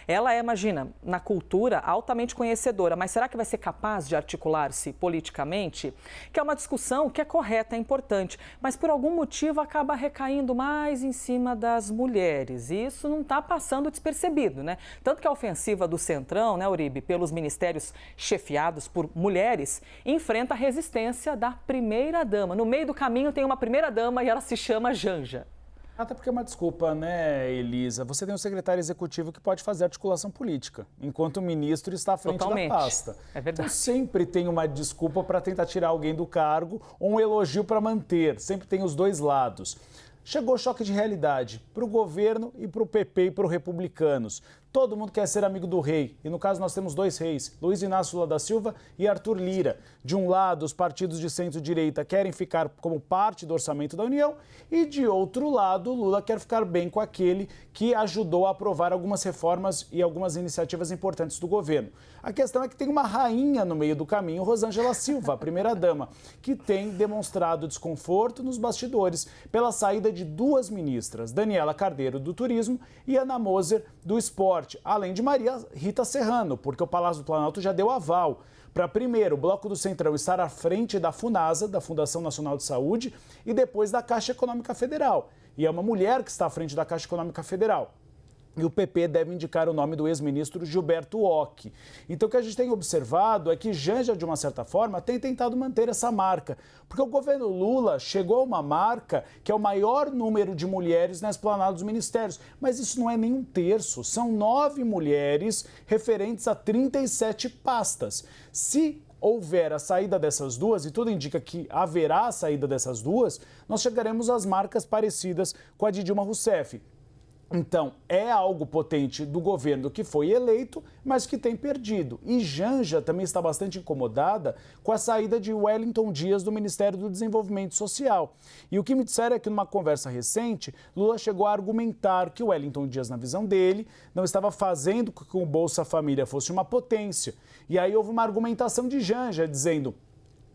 Ela é, imagina, na cultura, altamente conhecedora, mas será que vai ser capaz de articular-se politicamente? Que é uma discussão que é correta, é importante, mas por algum motivo acaba recaindo mais em cima das mulheres. E isso não está passando despercebido, né? Tanto que a ofensiva do Centrão, né, Uribe, pelos ministérios chefiados por mulheres, enfrenta a resistência da primeira-dama. No meio do caminho tem uma primeira-dama e ela se chama Janja. Até porque é uma desculpa, né, Elisa? Você tem um secretário executivo que pode fazer articulação política, enquanto o ministro está à frente Totalmente. da pasta. É verdade. Então sempre tem uma desculpa para tentar tirar alguém do cargo ou um elogio para manter. Sempre tem os dois lados. Chegou o choque de realidade para o governo e para o PP e para os republicanos. Todo mundo quer ser amigo do rei. E no caso nós temos dois reis, Luiz Inácio Lula da Silva e Arthur Lira. De um lado, os partidos de centro-direita querem ficar como parte do orçamento da União e de outro lado, Lula quer ficar bem com aquele que ajudou a aprovar algumas reformas e algumas iniciativas importantes do governo. A questão é que tem uma rainha no meio do caminho, Rosângela Silva, a primeira-dama, que tem demonstrado desconforto nos bastidores pela saída de duas ministras, Daniela Carneiro, do Turismo, e Ana Moser, do Esporte, além de Maria Rita Serrano, porque o Palácio do Planalto já deu aval para, primeiro, o Bloco do Centrão estar à frente da FUNASA, da Fundação Nacional de Saúde, e depois da Caixa Econômica Federal. E é uma mulher que está à frente da Caixa Econômica Federal. E o PP deve indicar o nome do ex-ministro Gilberto Ock. Então o que a gente tem observado é que Janja, de uma certa forma, tem tentado manter essa marca. Porque o governo Lula chegou a uma marca que é o maior número de mulheres na esplanada dos ministérios. Mas isso não é nem um terço, são 9 mulheres referentes a 37 pastas. Se houver a saída dessas duas, e tudo indica que haverá a saída dessas duas, nós chegaremos às marcas parecidas com a de Dilma Rousseff. Então, é algo potente do governo que foi eleito, mas que tem perdido. E Janja também está bastante incomodada com a saída de Wellington Dias do Ministério do Desenvolvimento Social. E o que me disseram é que numa conversa recente, Lula chegou a argumentar que o Wellington Dias, na visão dele, não estava fazendo com que o Bolsa Família fosse uma potência. E aí houve uma argumentação de Janja dizendo: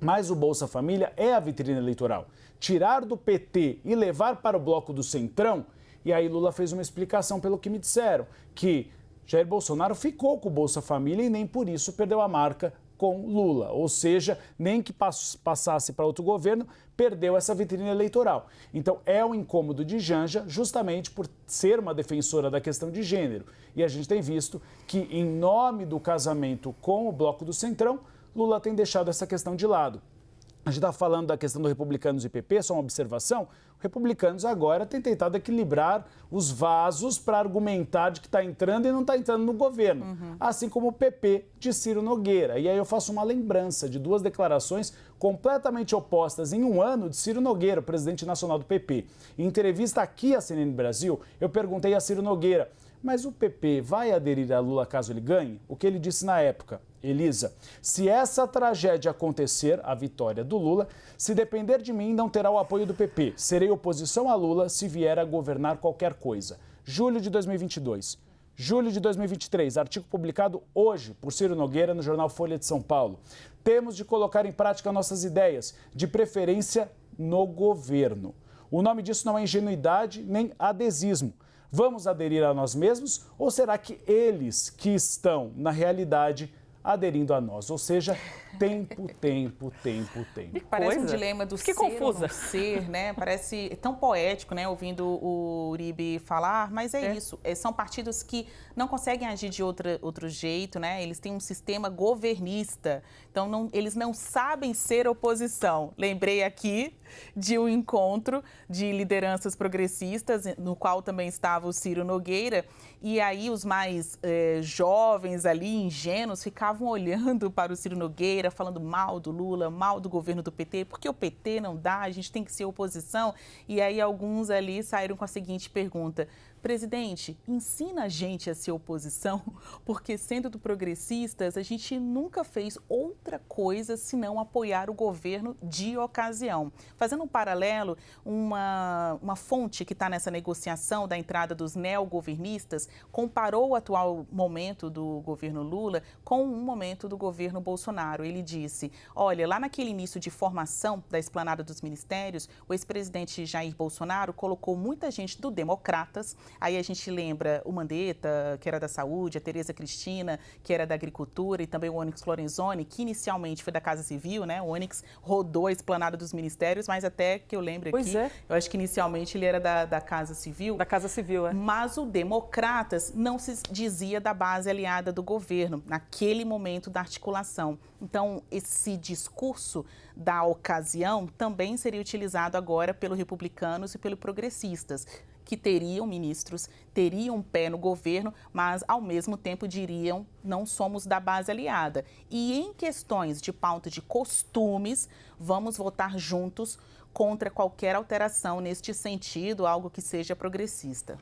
mas o Bolsa Família é a vitrine eleitoral. Tirar do PT e levar para o bloco do Centrão. E aí Lula fez uma explicação pelo que me disseram, que Jair Bolsonaro ficou com o Bolsa Família e nem por isso perdeu a marca com Lula. Ou seja, nem que passasse para outro governo, perdeu essa vitrine eleitoral. Então é um incômodo de Janja justamente por ser uma defensora da questão de gênero. E a gente tem visto que, em nome do casamento com o Bloco do Centrão, Lula tem deixado essa questão de lado. A gente está falando da questão do Republicanos e PP, só uma observação. O Republicanos agora tem tentado equilibrar os vasos para argumentar de que está entrando e não está entrando no governo. Assim como o PP de Ciro Nogueira. E aí eu faço uma lembrança de duas declarações completamente opostas em um ano de Ciro Nogueira, presidente nacional do PP. Em entrevista aqui à CNN Brasil, eu perguntei a Ciro Nogueira: mas o PP vai aderir a Lula caso ele ganhe? O que ele disse na época: Elisa, se essa tragédia acontecer, a vitória do Lula, se depender de mim, não terá o apoio do PP. Serei oposição a Lula se vier a governar qualquer coisa. Julho de 2022. Julho de 2023, artigo publicado hoje por Ciro Nogueira no jornal Folha de São Paulo. Temos de colocar em prática nossas ideias, de preferência no governo. O nome disso não é ingenuidade nem adesismo. Vamos aderir a nós mesmos ou será que eles que estão, na realidade, aderindo a nós? Ou seja, tempo. Parece um dilema do ser confusa. ou não ser, né? Parece tão poético, né? Ouvindo o Uribe falar, mas é isso. São partidos que não conseguem agir de outro jeito, né? Eles têm um sistema governista, então eles não sabem ser oposição. Lembrei aqui de um encontro de lideranças progressistas, no qual também estava o Ciro Nogueira, e aí os mais jovens ali, ingênuos, ficavam olhando para o Ciro Nogueira, falando mal do Lula, mal do governo do PT, porque o PT não dá, a gente tem que ser oposição. E aí alguns ali saíram com a seguinte pergunta: presidente, ensina a gente a ser oposição, porque sendo do progressistas, a gente nunca fez outra coisa senão apoiar o governo de ocasião. Fazendo um paralelo, uma fonte que está nessa negociação da entrada dos neogovernistas comparou o atual momento do governo Lula com um momento do governo Bolsonaro. Ele disse: olha, lá naquele início de formação da esplanada dos ministérios, o ex-presidente Jair Bolsonaro colocou muita gente do Democratas Aí a gente lembra o Mandetta, que era da saúde, a Tereza Cristina, que era da agricultura, e também o Onyx Lorenzoni, que inicialmente foi da Casa Civil, né? O Onyx rodou a esplanada dos ministérios, mas até que eu lembro aqui, eu acho que inicialmente ele era da Casa Civil. Da Casa Civil, é. Mas o Democratas não se dizia da base aliada do governo, naquele momento da articulação. Então, esse discurso da ocasião também seria utilizado agora pelo Republicanos e pelo Progressistas, que teriam ministros, teriam um pé no governo, mas ao mesmo tempo diriam, não somos da base aliada. E em questões de pauta de costumes, vamos votar juntos contra qualquer alteração neste sentido, algo que seja progressista.